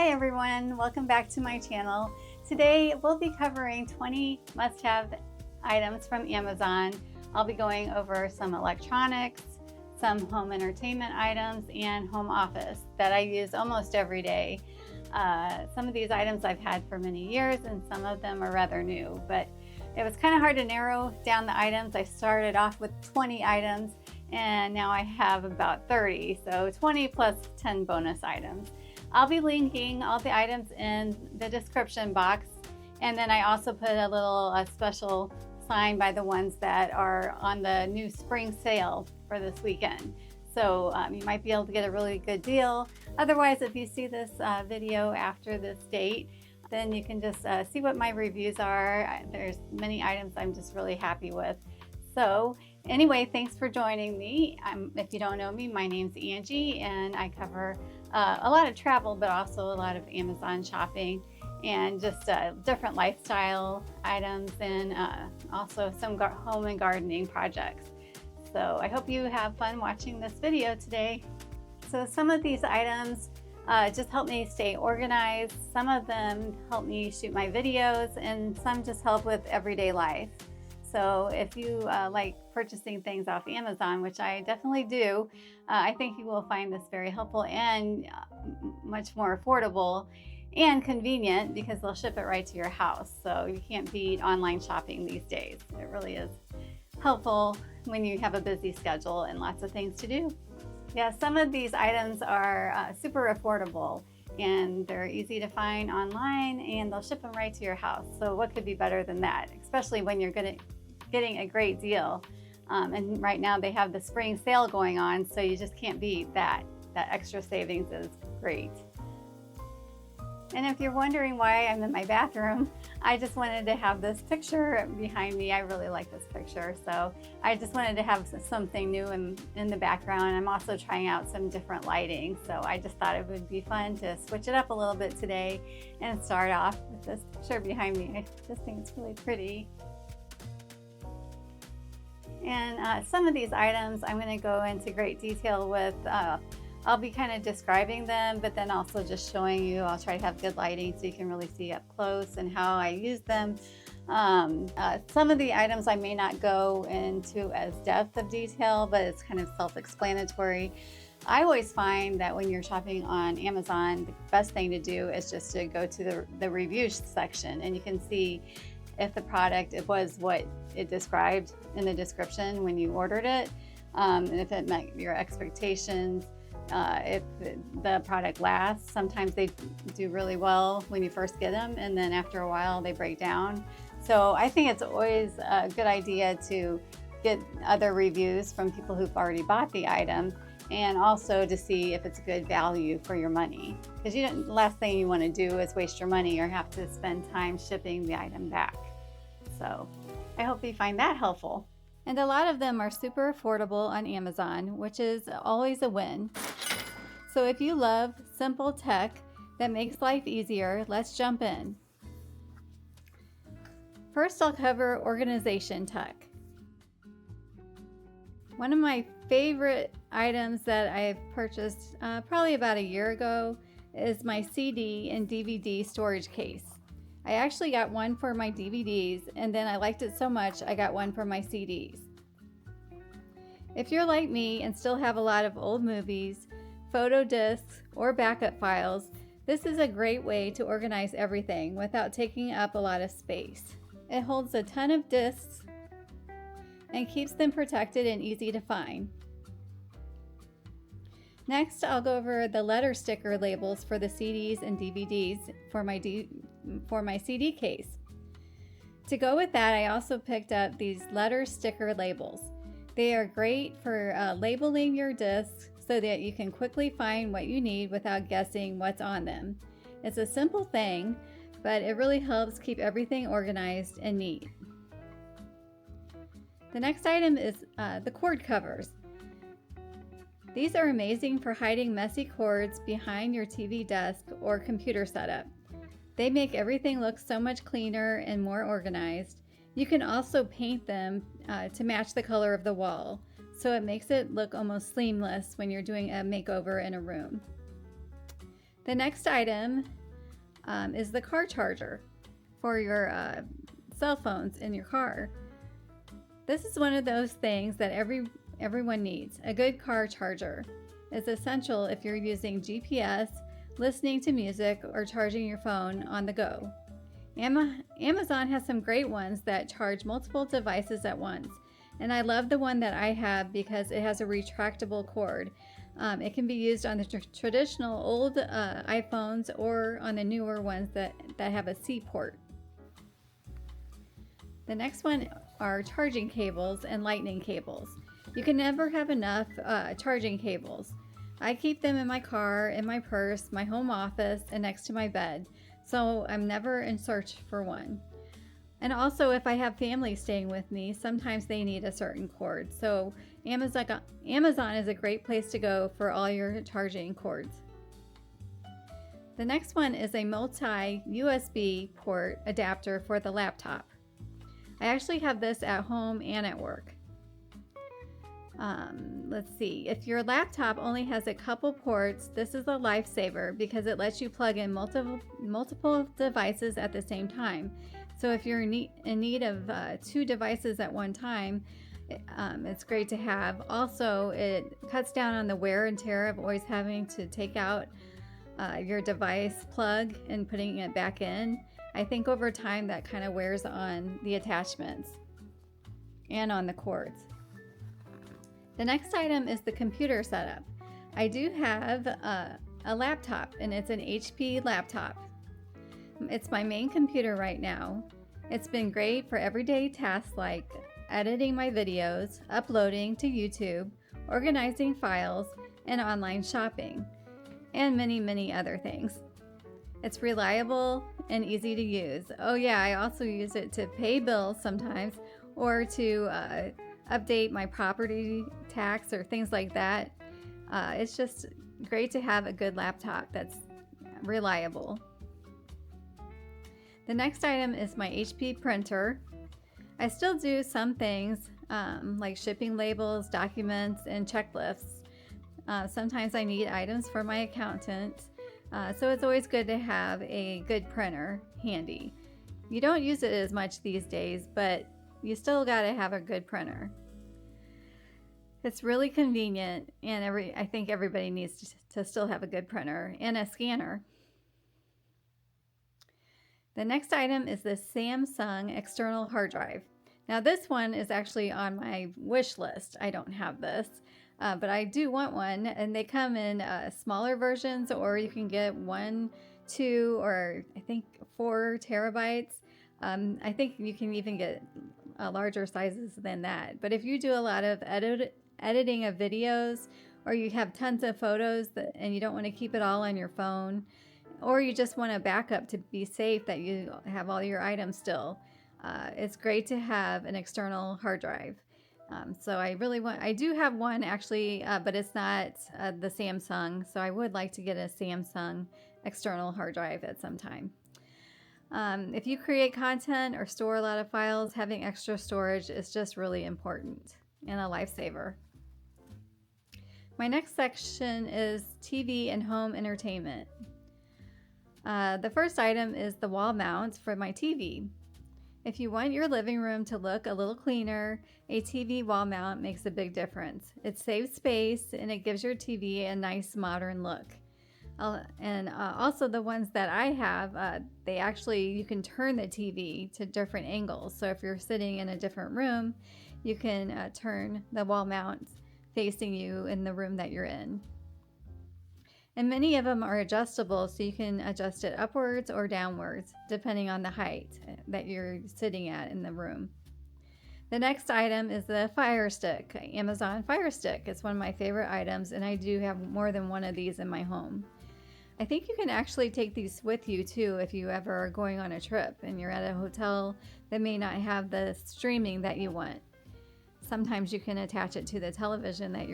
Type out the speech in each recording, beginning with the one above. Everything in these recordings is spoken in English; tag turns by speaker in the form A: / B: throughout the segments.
A: Hi everyone, welcome back to my channel. Today we'll be covering 20 must-have items from Amazon. I'll be going over some electronics, some home entertainment items, and home office that I use almost every day. Some of these items I've had for many years and some of them are rather new, but it was kind of hard to narrow down the items. I started off with 20 items and now I have about 30, so 20 plus 10 bonus items. I'll be linking all the items in the description box, and then I also put a little special sign by the ones that are on the new spring sale for this weekend. So you might be able to get a really good deal. Otherwise, if you see this video after this date, then you can just see what my reviews are. There's many items I'm just really happy with. So anyway, thanks for joining me. If you don't know me, my name's Angie and I cover a lot of travel, but also a lot of Amazon shopping and just different lifestyle items and also some home and gardening projects. So I hope you have fun watching this video today. So some of these items just help me stay organized. Some of them help me shoot my videos and some just help with everyday life. So if you like purchasing things off Amazon, which I definitely do, I think you will find this very helpful and much more affordable and convenient because they'll ship it right to your house. So you can't beat online shopping these days. It really is helpful when you have a busy schedule and lots of things to do. Yeah, some of these items are super affordable and they're easy to find online and they'll ship them right to your house. So what could be better than that, especially when you're getting a great deal. And right now they have the spring sale going on, so you just can't beat that. That extra savings is great. And if you're wondering why I'm in my bathroom, I just wanted to have this picture behind me. I really like this picture, so I just wanted to have something new in the background. I'm also trying out some different lighting, so I just thought it would be fun to switch it up a little bit today and start off with this picture behind me. I just think it's really pretty. And some of these items I'm going to go into great detail with. I'll be kind of describing them, but then also just showing you. I'll try to have good lighting so you can really see up close and how I use them. Some of the items I may not go into as depth of detail, but it's kind of self-explanatory. I always find that when you're shopping on Amazon, the best thing to do is just to go to the reviews section, and you can see if the product was what it described in the description when you ordered it, and if it met your expectations. If the product lasts, sometimes they do really well when you first get them, and then after a while they break down. So I think it's always a good idea to get other reviews from people who've already bought the item, and also to see if it's a good value for your money. Because the last thing you want to do is waste your money or have to spend time shipping the item back. So I hope you find that helpful. And a lot of them are super affordable on Amazon, which is always a win. So if you love simple tech that makes life easier, let's jump in. First, I'll cover organization tech. One of my favorite items that I've purchased probably about a year ago is my CD and DVD storage case. I actually got one for my DVDs, and then I liked it so much I got one for my CDs. If you're like me and still have a lot of old movies, photo discs, or backup files, this is a great way to organize everything without taking up a lot of space. It holds a ton of discs and keeps them protected and easy to find. Next, I'll go over the letter sticker labels for the CDs and DVDs for my CD case. To go with that, I also picked up these letter sticker labels. They are great for labeling your discs so that you can quickly find what you need without guessing what's on them. It's a simple thing, but it really helps keep everything organized and neat. The next item is the cord covers. These are amazing for hiding messy cords behind your TV desk or computer setup. They make everything look so much cleaner and more organized. You can also paint them to match the color of the wall, so it makes it look almost seamless when you're doing a makeover in a room. The next item is the car charger for your cell phones in your car. This is one of those things that everyone needs. A good car charger is essential if you're using GPS, listening to music, or charging your phone on the go. Amazon has some great ones that charge multiple devices at once, and I love the one that I have because it has a retractable cord. It can be used on the traditional old iPhones or on the newer ones that have a C port. The next one are charging cables and lightning cables. You can never have enough charging cables. I keep them in my car, in my purse, my home office, and next to my bed, so I'm never in search for one. And also, if I have family staying with me, sometimes they need a certain cord. So Amazon is a great place to go for all your charging cords. The next one is a multi-USB port adapter for the laptop. I actually have this at home and at work. Let's see, if your laptop only has a couple ports, this is a lifesaver because it lets you plug in multiple devices at the same time. So if you're in need of 2 devices at one time, it's great to have. Also, it cuts down on the wear and tear of always having to take out your device plug and putting it back in. I think over time that kind of wears on the attachments and on the cords. The next item is the computer setup. I do have a laptop, and it's an HP laptop. It's my main computer right now. It's been great for everyday tasks like editing my videos, uploading to YouTube, organizing files, and online shopping, and many, many other things. It's reliable and easy to use. Oh yeah, I also use it to pay bills sometimes, or to update my property tax or things like that. It's just great to have a good laptop that's reliable. The next item is my HP printer. I still do some things like shipping labels, documents, and checklists. Sometimes I need items for my accountant, so it's always good to have a good printer handy. You don't use it as much these days, but you still got to have a good printer. It's really convenient, and I think everybody needs to still have a good printer and a scanner. The next item is the Samsung external hard drive. Now this one is actually on my wish list. I don't have this, but I do want one, and they come in smaller versions, or you can get 1, 2, or I think 4 terabytes. I think you can even get larger sizes than that. But if you do a lot of editing of videos, or you have tons of photos and you don't want to keep it all on your phone, or you just want a backup to be safe that you have all your items still, it's great to have an external hard drive. So I do have one actually, but it's not the Samsung, so I would like to get a Samsung external hard drive at some time. If you create content or store a lot of files, having extra storage is just really important and a lifesaver. My next section is TV and home entertainment. The first item is the wall mount for my TV. If you want your living room to look a little cleaner, a TV wall mount makes a big difference. It saves space, and it gives your TV a nice modern look. Also the ones that I have, you can turn the TV to different angles. So if you're sitting in a different room, you can turn the wall mount facing you in the room that you're in. And many of them are adjustable, so you can adjust it upwards or downwards, depending on the height that you're sitting at in the room. The next item is the Fire Stick, Amazon Fire Stick. It's one of my favorite items, and I do have more than one of these in my home. I think you can actually take these with you too if you ever are going on a trip and you're at a hotel that may not have the streaming that you want. Sometimes you can attach it to the television that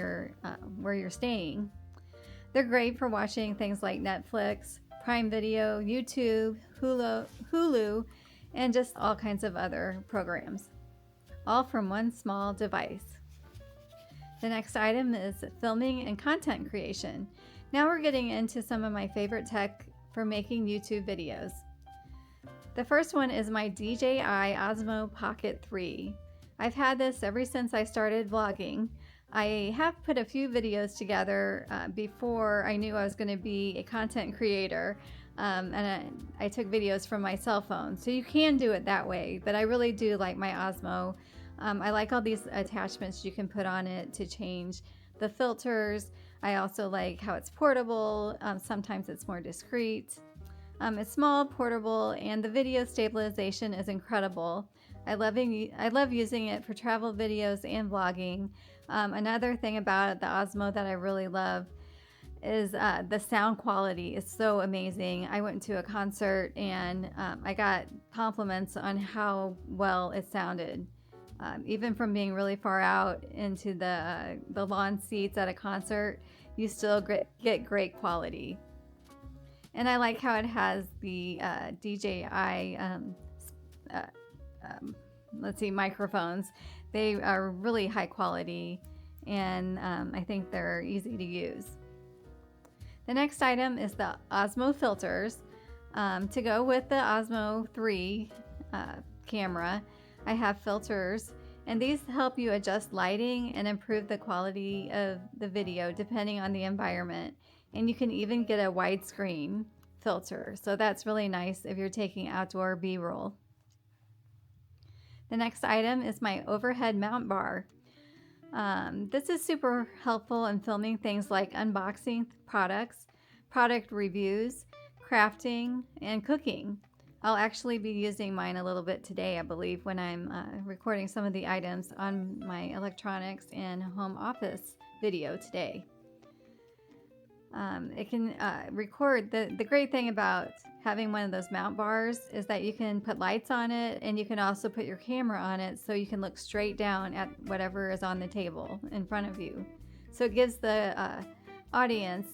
A: where you're staying. They're great for watching things like Netflix, Prime Video, YouTube, Hulu, and just all kinds of other programs, all from one small device. The next item is filming and content creation. Now we're getting into some of my favorite tech for making YouTube videos. The first one is my DJI Osmo Pocket 3. I've had this ever since I started vlogging. I have put a few videos together before I knew I was going to be a content creator, and I took videos from my cell phone. So you can do it that way, but I really do like my Osmo. I like all these attachments you can put on it to change the filters. I also like how it's portable. Sometimes it's more discreet. It's small, portable, and the video stabilization is incredible. I love using it for travel videos and vlogging. Another thing about the Osmo that I really love is the sound quality is so amazing. I went to a concert and I got compliments on how well it sounded. Even from being really far out into the lawn seats at a concert, you still get great quality. And I like how it has the DJI microphones. They are really high quality, and I think they're easy to use. The next item is the Osmo filters. To go with the Osmo 3 camera, I have filters, and these help you adjust lighting and improve the quality of the video depending on the environment. And you can even get a widescreen filter, so that's really nice if you're taking outdoor B-roll. The next item is my overhead mount bar. This is super helpful in filming things like unboxing products, product reviews, crafting, and cooking. I'll actually be using mine a little bit today, I believe, when I'm recording some of the items on my electronics and home office video today. It can record. The great thing about having one of those mount bars is that you can put lights on it, and you can also put your camera on it so you can look straight down at whatever is on the table in front of you. So it gives the audience,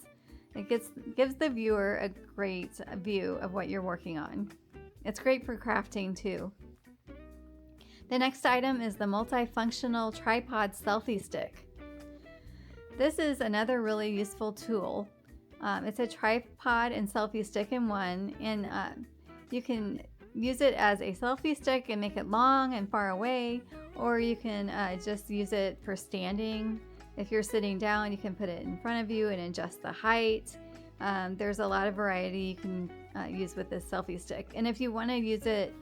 A: gives the viewer a great view of what you're working on. It's great for crafting too. The next item is the multifunctional tripod selfie stick. This is another really useful tool. It's a tripod and selfie stick in one, and you can use it as a selfie stick and make it long and far away, or you can just use it for standing. If you're sitting down, you can put it in front of you and adjust the height. There's a lot of variety you can use with this selfie stick. And if you want to use it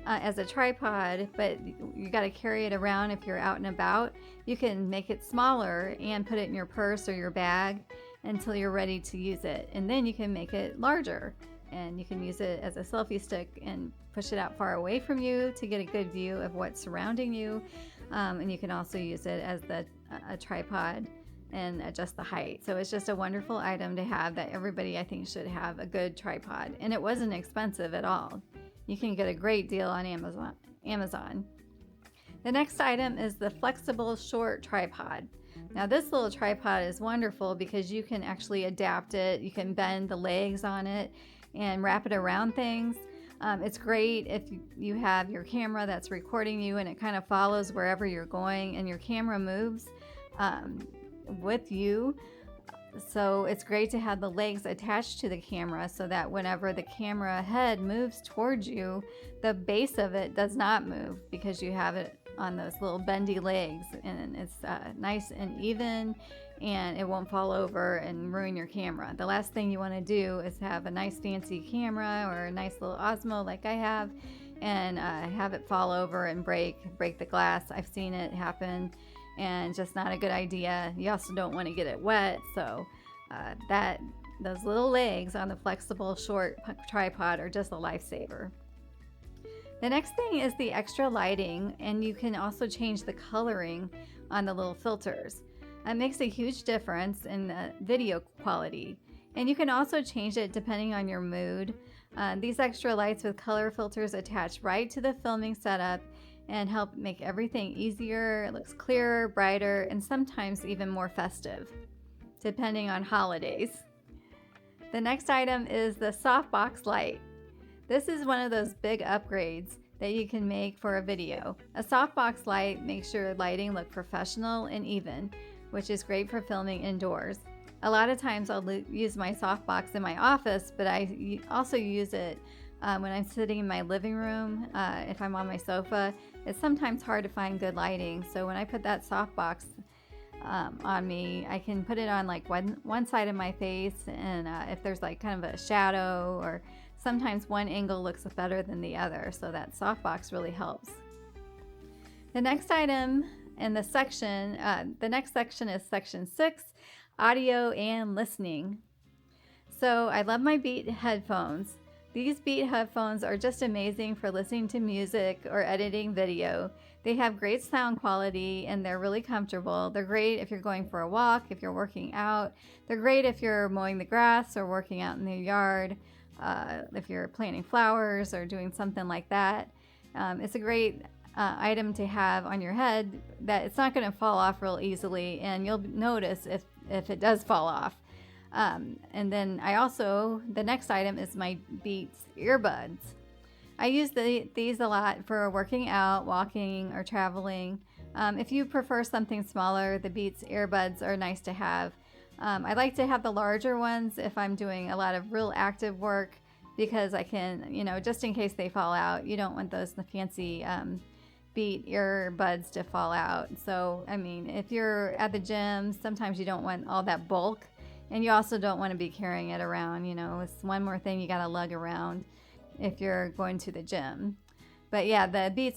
A: as a tripod, but you got to carry it around if you're out and about, you can make it smaller and put it in your purse or your bag until you're ready to use it. And then you can make it larger, and you can use it as a selfie stick and push it out far away from you to get a good view of what's surrounding you. And you can also use it as a tripod and adjust the height. So it's just a wonderful item to have that everybody, I think, should have a good tripod. And it wasn't expensive at all. You can get a great deal on Amazon. The next item is the flexible short tripod. Now this little tripod is wonderful because you can actually adapt it. You can bend the legs on it and wrap it around things. It's great if you have your camera that's recording you and it kind of follows wherever you're going, and your camera moves with you. So it's great to have the legs attached to the camera so that whenever the camera head moves towards you, the base of it does not move because you have it on those little bendy legs, and it's nice and even, and it won't fall over and ruin your camera. The last thing you want to do is have a nice fancy camera or a nice little Osmo like I have and have it fall over and break the glass. I've seen it happen, and just not a good idea. You also don't want to get it wet, so those little legs on the flexible short tripod are just a lifesaver. The next thing is the extra lighting, and you can also change the coloring on the little filters. It makes a huge difference in the video quality, and you can also change it depending on your mood. These extra lights with color filters attach right to the filming setup and help make everything easier. It looks clearer, brighter, and sometimes even more festive, depending on holidays. The next item is the softbox light. This is one of those big upgrades that you can make for a video. A softbox light makes your lighting look professional and even, which is great for filming indoors. A lot of times I'll use my softbox in my office, but I also use it when I'm sitting in my living room. If I'm on my sofa, it's sometimes hard to find good lighting. So when I put that softbox on me, I can put it on like one side of my face, and if there's like kind of a shadow, or sometimes one angle looks better than the other, so that softbox really helps. The next item in the section, the next section is section 6, audio and listening. So I love my Beat headphones. These Beat headphones are just amazing for listening to music or editing video. They have great sound quality and they're really comfortable. They're great if you're going for a walk, if you're working out. They're great if you're mowing the grass or working out in the yard, if you're planting flowers or doing something like that. It's a great item to have on your head that it's not going to fall off real easily, and you'll notice if it does fall off. And then the next item is my Beats earbuds. I use these a lot for working out, walking, or traveling. If you prefer something smaller, the Beats earbuds are nice to have. I like to have the larger ones if I'm doing a lot of real active work, because I can, just in case they fall out, you don't want those fancy Beat earbuds to fall out. So, I mean, if you're at the gym, sometimes you don't want all that bulk, and you also don't want to be carrying it around. It's one more thing you got to lug around if you're going to the gym. But yeah, the Beat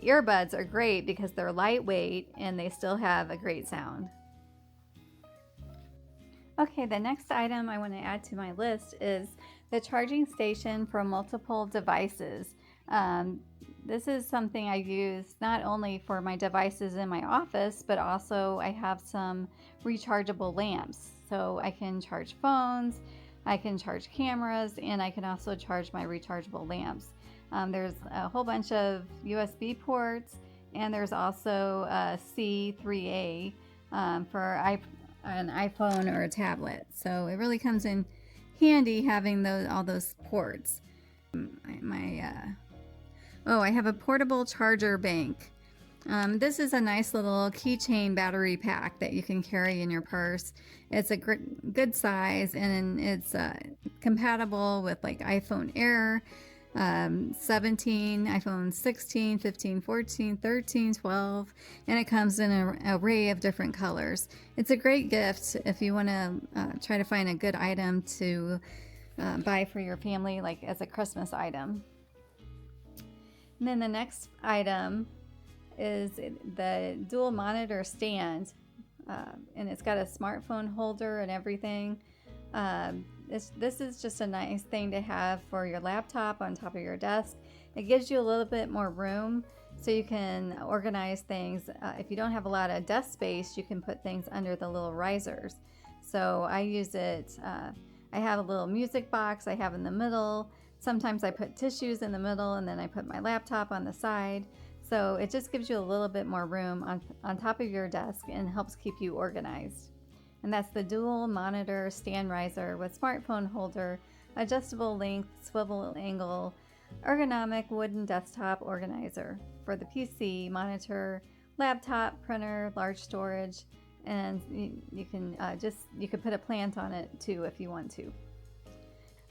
A: earbuds are great because they're lightweight and they still have a great sound. Okay, the next item I want to add to my list is the charging station for multiple devices. This is something I use not only for my devices in my office, but also I have some rechargeable lamps. So I can charge phones, I can charge cameras, and I can also charge my rechargeable lamps. There's a whole bunch of USB ports, and there's also a C3A for an iPhone or a tablet. So it really comes in handy having all those ports. I have a portable charger bank. This is a nice little keychain battery pack that you can carry in your purse. It's a good size, and it's compatible with like iPhone Air 17, iPhone 16, 15, 14, 13, 12, and it comes in an array of different colors. It's a great gift if you want to try to find a good item to buy for your family, like as a Christmas item. And then the next item is the dual monitor stand, and it's got a smartphone holder and everything. This is just a nice thing to have for your laptop on top of your desk. It gives you a little bit more room so you can organize things. If you don't have a lot of desk space, you can put things under the little risers. So I use it. I have a little music box I have in the middle. Sometimes I put tissues in the middle, and then I put my laptop on the side. So it just gives you a little bit more room on top of your desk and helps keep you organized. And that's the dual monitor stand riser with smartphone holder, adjustable length, swivel angle, ergonomic wooden desktop organizer for the PC, monitor, laptop, printer, large storage, and you can put a plant on it too if you want to.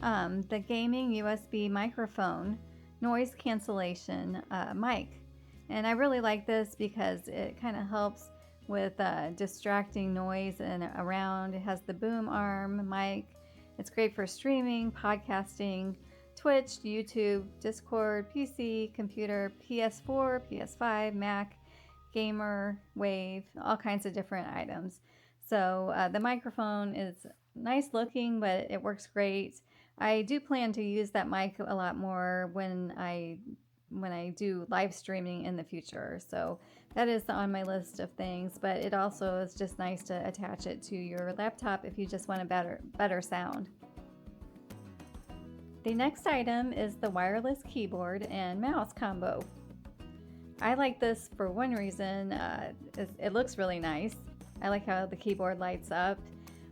A: The gaming USB microphone, noise cancellation mic. And I really like this because it kind of helps with distracting noise and around. It has the boom arm mic. It's great for streaming, podcasting, Twitch, YouTube, Discord, PC, computer, PS4, PS5, Mac, gamer, Wave, all kinds of different items. So the microphone is nice looking, but it works great. I do plan to use that mic a lot more when I do live streaming in the future. So that is on my list of things, but it also is just nice to attach it to your laptop if you just want a better sound. The next item is the wireless keyboard and mouse combo. I like this for one reason. It looks really nice. I like how the keyboard lights up.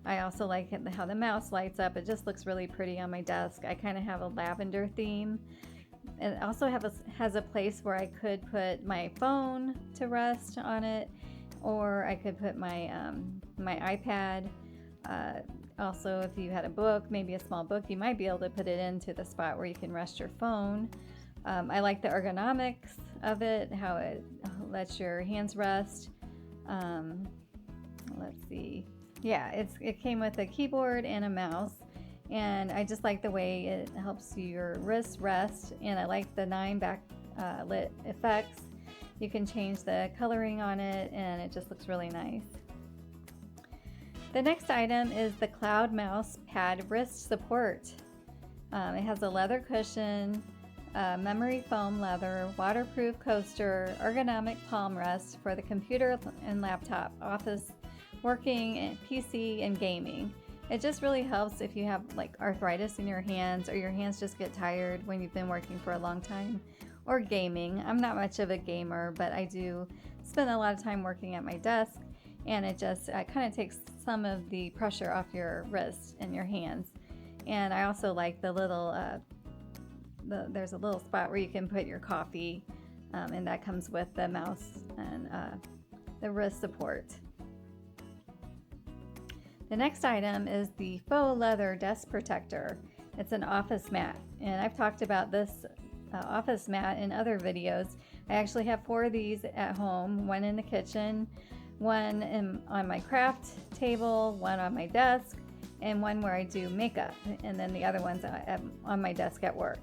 A: I also like how the mouse lights up. It just looks really pretty on my desk. I kind of have a lavender theme. It also has a place where I could put my phone to rest on it, or I could put my my iPad. Also, if you had a book, maybe a small book, you might be able to put it into the spot where you can rest your phone. I like the ergonomics of it, how it lets your hands rest. Let's see. Yeah, it came with a keyboard and a mouse, and I just like the way it helps your wrist rest, and I like the 9 backlit effects. You can change the coloring on it, and it just looks really nice. The next item is the Cloud Mouse Pad Wrist Support. It has a leather cushion, memory foam leather, waterproof coaster, ergonomic palm rest for the computer and laptop, office, working, PC, and gaming. It just really helps if you have like arthritis in your hands, or your hands just get tired when you've been working for a long time, or gaming. I'm not much of a gamer, but I do spend a lot of time working at my desk, and it just kind of takes some of the pressure off your wrists and your hands. And I also like the little there's a little spot where you can put your coffee, and that comes with the mouse and the wrist support. The next item is the faux leather desk protector. It's an office mat, and I've talked about this office mat in other videos. I actually have 4 of these at home, one in the kitchen, one on my craft table, one on my desk, and one where I do makeup, and then the other one's on my desk at work.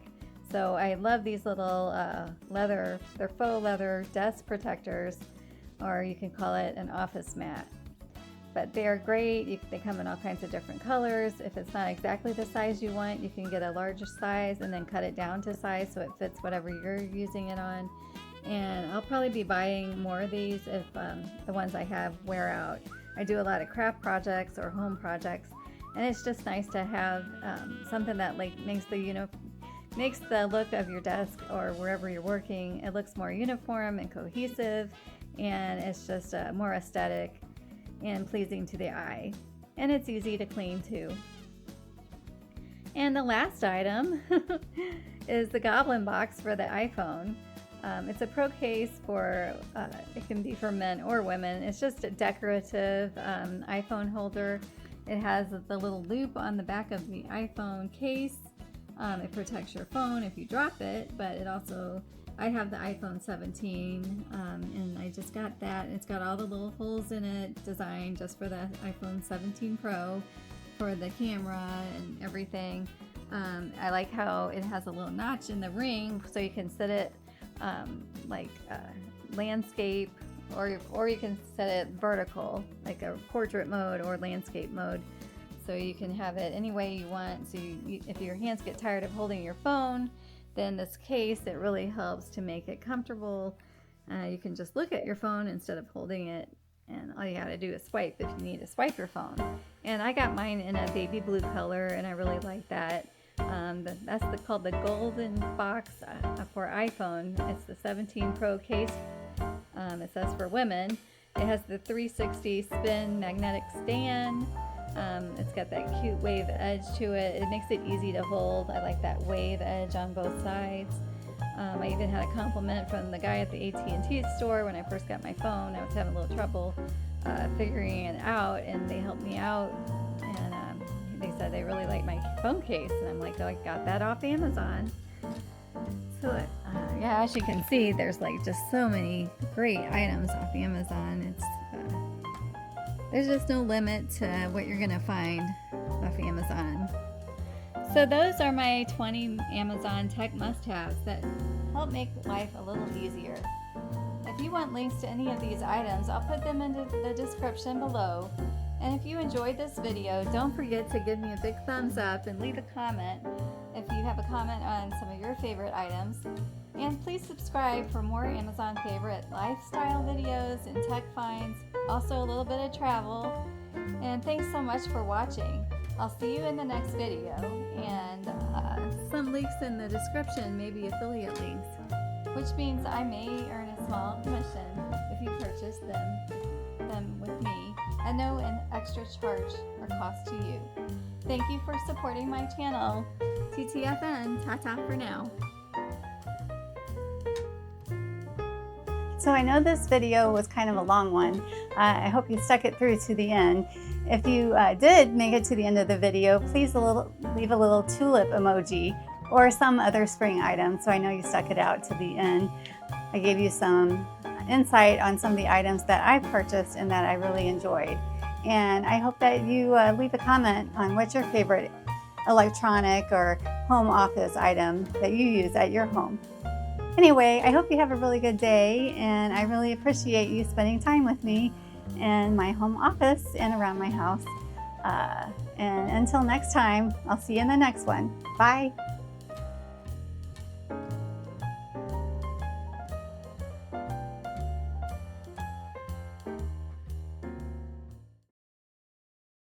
A: So I love these little they're faux leather desk protectors, or you can call it an office mat. But they're great. They come in all kinds of different colors. If it's not exactly the size you want, you can get a larger size and then cut it down to size so it fits whatever you're using it on. And I'll probably be buying more of these if the ones I have wear out. I do a lot of craft projects or home projects, and it's just nice to have something that like makes the look of your desk or wherever you're working, it looks more uniform and cohesive, and it's just more aesthetic and pleasing to the eye, and it's easy to clean too. And the last item is the Goblin box for the iPhone. It's a pro case for, it can be for men or women. It's just a decorative iPhone holder. It has the little loop on the back of the iPhone case. It protects your phone if you drop it, but it also, I have the iPhone 17, and I just got that. It's got all the little holes in it, designed just for the iPhone 17 Pro, for the camera and everything. I like how it has a little notch in the ring, so you can set it like landscape, or you can set it vertical, like a portrait mode or landscape mode. So you can have it any way you want. So if your hands get tired of holding your phone, then this case, it really helps to make it comfortable. You can just look at your phone instead of holding it, and all you gotta do is swipe if you need to swipe your phone. And I got mine in a baby blue color, and I really like that. That's called the Golden Box for iPhone. It's the 17 Pro case. It says for women. It has the 360 spin magnetic stand. It's got that cute wave edge to it. It makes it easy to hold. I like that wave edge on both sides. I even had a compliment from the guy at the AT&T store when I first got my phone. I was having a little trouble figuring it out, and they helped me out, and they said they really liked my phone case, and I'm like, oh, I got that off Amazon. So yeah, as you can see, there's like just so many great items off Amazon. There's just no limit to what you're gonna find off Amazon. So those are my 20 Amazon tech must-haves that help make life a little easier. If you want links to any of these items, I'll put them into the description below. And if you enjoyed this video, don't forget to give me a big thumbs up and leave a comment if you have a comment on some of your favorite items. And please subscribe for more Amazon favorite lifestyle videos and tech finds, also a little bit of travel. And thanks so much for watching. I'll see you in the next video, and some links in the description may be affiliate links, which means I may earn a small commission if you purchase them with me at no extra charge or cost to you. Thank you for supporting my channel. TTFN, ta-ta for now. So I know this video was kind of a long one. I hope you stuck it through to the end. If you did make it to the end of the video, please leave a little tulip emoji or some other spring item, so I know you stuck it out to the end. I gave you some insight on some of the items that I purchased and that I really enjoyed. And I hope that you leave a comment on what's your favorite electronic or home office item that you use at your home. Anyway, I hope you have a really good day, and I really appreciate you spending time with me in my home office and around my house. And until next time, I'll see you in the next one. Bye.